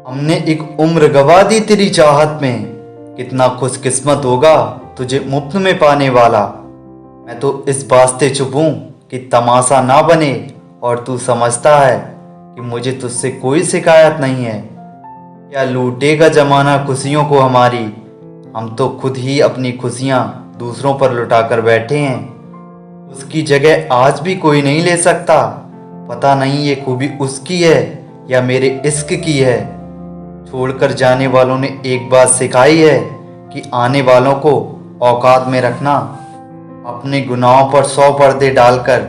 हमने एक उम्र गवा दी तेरी चाहत में। कितना खुशकिस्मत होगा तुझे मुफ्त में पाने वाला। मैं तो इस वास्ते चुप हूं कि तमाशा ना बने, और तू समझता है कि मुझे तुझसे कोई शिकायत नहीं है। क्या लूटेगा जमाना खुशियों को हमारी। हम तो खुद ही अपनी खुशियां दूसरों पर लुटा कर बैठे हैं। उसकी जगह आज भी कोई नहीं ले सकता। पता नहीं ये खूबी उसकी है या मेरे इश्क की है। छोड़कर जाने वालों ने एक बात सिखाई है कि आने वालों को औकात में रखना। अपने गुनाहों पर 100 पर्दे डालकर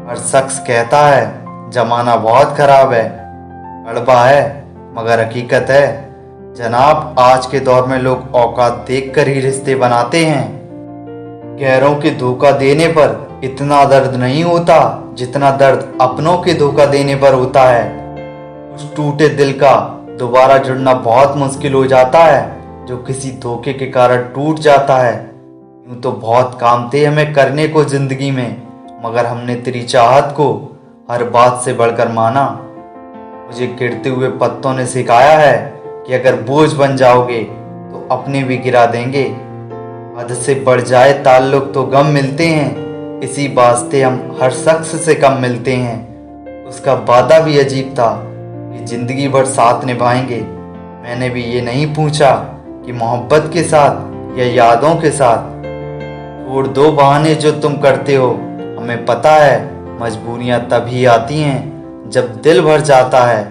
हर शख्स कहता है जमाना बहुत खराब है। कड़वा है मगर हकीकत है जनाब। आज के दौर में लोग औकात देखकर ही रिश्ते बनाते हैं। गैरों के धोखा देने पर इतना दर्द नहीं होता जितना दर्द अपनों के धोखा देने पर होता है। उस टूटे दिल का दोबारा जुड़ना बहुत मुश्किल हो जाता है जो किसी धोखे के कारण टूट जाता है। यूं तो बहुत काम थे हमें करने को जिंदगी में, मगर हमने तेरी चाहत को हर बात से बढ़कर माना। मुझे गिरते हुए पत्तों ने सिखाया है कि अगर बोझ बन जाओगे तो अपने भी गिरा देंगे। हद से बढ़ जाए ताल्लुक तो गम मिलते हैं, इसी वास्ते हम हर शख्स से कम मिलते हैं। उसका वादा भी अजीब था कि जिंदगी भर साथ निभाएंगे। मैंने भी ये नहीं पूछा कि मोहब्बत के साथ या यादों के साथ। छोड़ दो बहाने जो तुम करते हो। हमें पता है मजबूरियां तभी आती हैं जब दिल भर जाता है।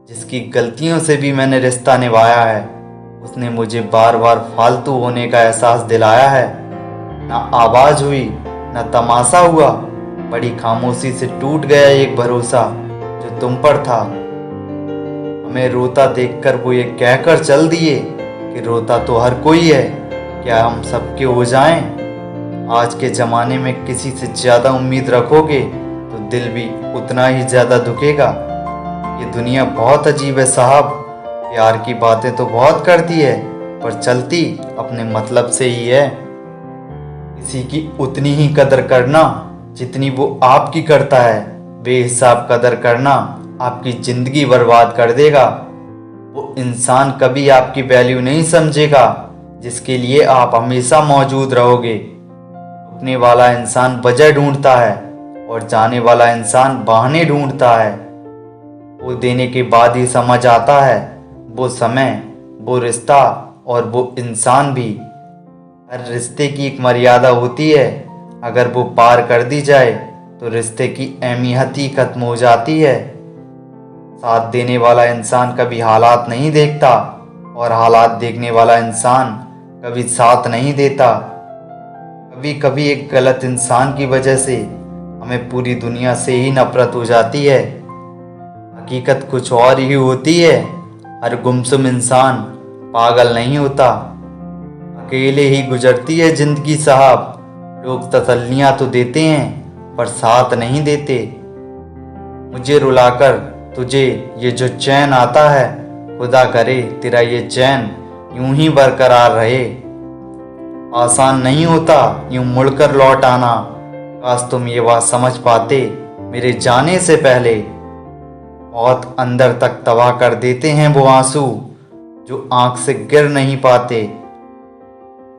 जिसकी गलतियों से भी मैंने रिश्ता निभाया है उसने मुझे बार बार फालतू होने का एहसास दिलाया है। ना आवाज हुई ना तमाशा हुआ, बड़ी खामोशी से टूट गया एक भरोसा जो तुम पर था। हमें रोता देखकर वो ये कहकर चल दिए कि रोता तो हर कोई है, क्या हम सबके हो जाएं। आज के ज़माने में किसी से ज़्यादा उम्मीद रखोगे तो दिल भी उतना ही ज़्यादा दुखेगा। ये दुनिया बहुत अजीब है साहब। प्यार की बातें तो बहुत करती है पर चलती अपने मतलब से ही है। किसी की उतनी ही कदर करना जितनी वो आपकी करता है। बेहिसाब कदर करना आपकी ज़िंदगी बर्बाद कर देगा। वो इंसान कभी आपकी वैल्यू नहीं समझेगा जिसके लिए आप हमेशा मौजूद रहोगे। रुकने वाला इंसान वजह ढूंढता है और जाने वाला इंसान बहाने ढूंढता है। वो देने के बाद ही समझ आता है वो समय, वो रिश्ता और वो इंसान भी। हर रिश्ते की एक मर्यादा होती है, अगर वो पार कर दी जाए तो रिश्ते की अहमियत ही खत्म हो जाती है। साथ देने वाला इंसान कभी हालात नहीं देखता और हालात देखने वाला इंसान कभी साथ नहीं देता। कभी कभी एक गलत इंसान की वजह से हमें पूरी दुनिया से ही नफरत हो जाती है। हकीकत कुछ और ही होती है। हर गुमसुम इंसान पागल नहीं होता। अकेले ही गुजरती है जिंदगी साहब। लोग तसल्लियां तो देते हैं पर साथ नहीं देते। मुझे रुलाकर तुझे ये जो चैन आता है, खुदा करे तेरा ये चैन यूं ही बरकरार रहे। आसान नहीं होता यूं मुड़कर लौट आना। काश तुम ये बात समझ पाते मेरे जाने से पहले। बहुत अंदर तक तबाह कर देते हैं वो आंसू जो आंख से गिर नहीं पाते।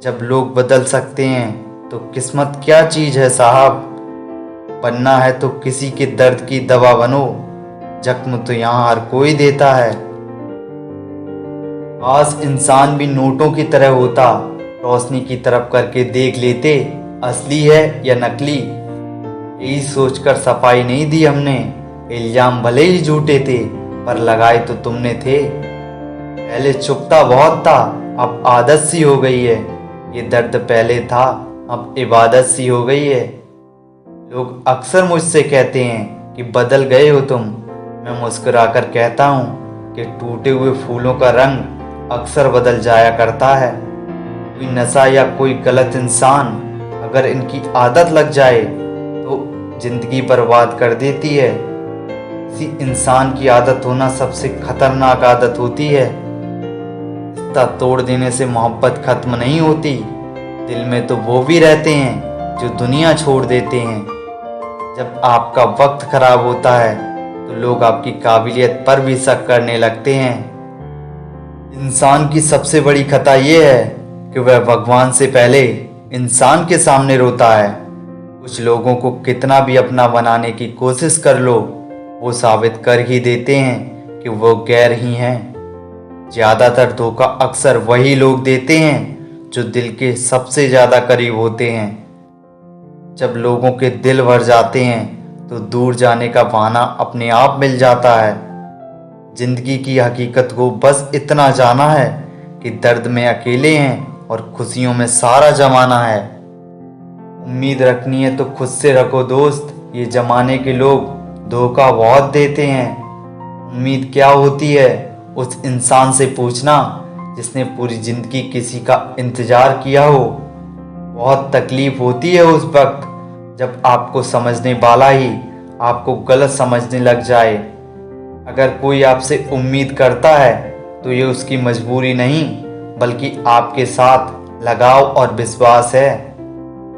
जब लोग बदल सकते हैं तो किस्मत क्या चीज है साहब। बनना है तो किसी के दर्द की दवा बनो। जख्म तो यहाँ हर कोई देता है। काश इंसान भी नोटों की तरह होता, रोशनी की तरफ करके देख लेते असली है या नकली। यही सोचकर सफाई नहीं दी हमने। इल्जाम भले ही झूठे थे पर लगाए तो तुमने थे। पहले चुपता बहुत था अब आदत सी हो गई है। ये दर्द पहले था अब इबादत सी हो गई है। लोग अक्सर मुझसे कहते हैं कि बदल गए हो तुम। मैं मुस्कुराकर कहता हूँ कि टूटे हुए फूलों का रंग अक्सर बदल जाया करता है। कोई नशा या कोई गलत इंसान अगर इनकी आदत लग जाए तो जिंदगी बर्बाद कर देती है। किसी इंसान की आदत होना सबसे खतरनाक आदत होती है। रिश्ता तोड़ देने से मोहब्बत खत्म नहीं होती। दिल में तो वो भी रहते हैं जो दुनिया छोड़ देते हैं। जब आपका वक्त खराब होता है तो लोग आपकी काबिलियत पर भी शक करने लगते हैं। इंसान की सबसे बड़ी खता यह है कि वह भगवान से पहले इंसान के सामने रोता है। कुछ लोगों को कितना भी अपना बनाने की कोशिश कर लो, वो साबित कर ही देते हैं कि वो गैर ही हैं। ज़्यादातर धोखा अक्सर वही लोग देते हैं जो दिल के सबसे ज़्यादा करीब होते हैं। जब लोगों के दिल भर जाते हैं तो दूर जाने का बहाना अपने आप मिल जाता है। जिंदगी की हकीकत को बस इतना जाना है कि दर्द में अकेले हैं और खुशियों में सारा जमाना है। उम्मीद रखनी है तो खुद से रखो दोस्त, ये जमाने के लोग धोखा बहुत देते हैं। उम्मीद क्या होती है उस इंसान से पूछना जिसने पूरी जिंदगी किसी का इंतजार किया हो। बहुत तकलीफ होती है उस वक्त जब आपको समझने वाला ही आपको गलत समझने लग जाए। अगर कोई आपसे उम्मीद करता है तो ये उसकी मजबूरी नहीं बल्कि आपके साथ लगाव और विश्वास है।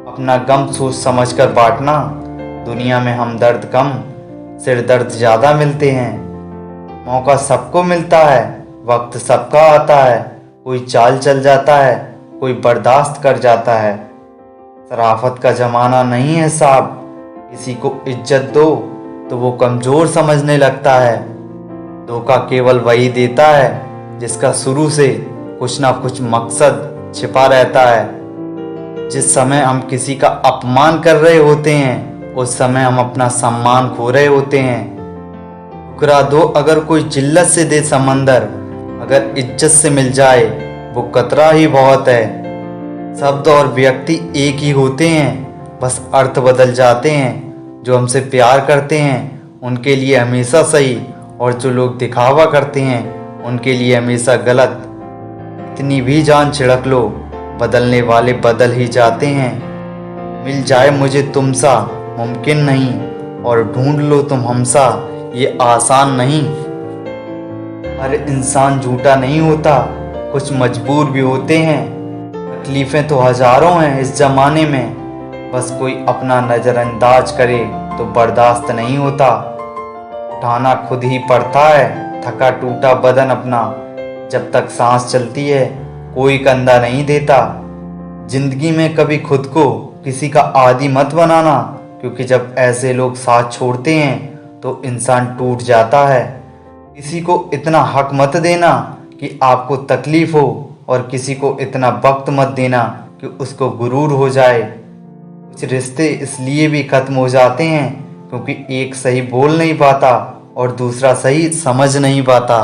अपना गम सोच समझ कर बांटना। दुनिया में हमदर्द कम सिर दर्द ज़्यादा मिलते हैं। मौका सबको मिलता है, वक्त सबका आता है। कोई चाल चल जाता है, कोई बर्दाश्त कर जाता है। शराफत का ज़माना नहीं है साहब। किसी को इज्जत दो तो वो कमज़ोर समझने लगता है। धोखा केवल वही देता है जिसका शुरू से कुछ ना कुछ मकसद छिपा रहता है। जिस समय हम किसी का अपमान कर रहे होते हैं उस समय हम अपना सम्मान खो रहे होते हैं। ठुकरा दो अगर कोई जिल्लत से दे समंदर, अगर इज्जत से मिल जाए वो कतरा ही बहुत है। शब्द और व्यक्ति एक ही होते हैं, बस अर्थ बदल जाते हैं। जो हमसे प्यार करते हैं उनके लिए हमेशा सही और जो लोग दिखावा करते हैं उनके लिए हमेशा गलत। इतनी भी जान छिड़क लो, बदलने वाले बदल ही जाते हैं। मिल जाए मुझे तुमसा मुमकिन नहीं और ढूंढ लो तुम हमसा ये आसान नहीं। हर इंसान झूठा नहीं होता, कुछ मजबूर भी होते हैं। तकलीफ़ें तो हजारों हैं इस ज़माने में, बस कोई अपना नज़रअंदाज करे तो बर्दाश्त नहीं होता। उठाना खुद ही पड़ता है थका टूटा बदन अपना। जब तक सांस चलती है कोई कंधा नहीं देता। जिंदगी में कभी खुद को किसी का आदी मत बनाना, क्योंकि जब ऐसे लोग साथ छोड़ते हैं तो इंसान टूट जाता है। किसी को इतना हक मत देना कि आपको तकलीफ हो और किसी को इतना वक्त मत देना कि उसको गुरूर हो जाए। कुछ रिश्ते इसलिए भी ख़त्म हो जाते हैं क्योंकि एक सही बोल नहीं पाता और दूसरा सही समझ नहीं पाता।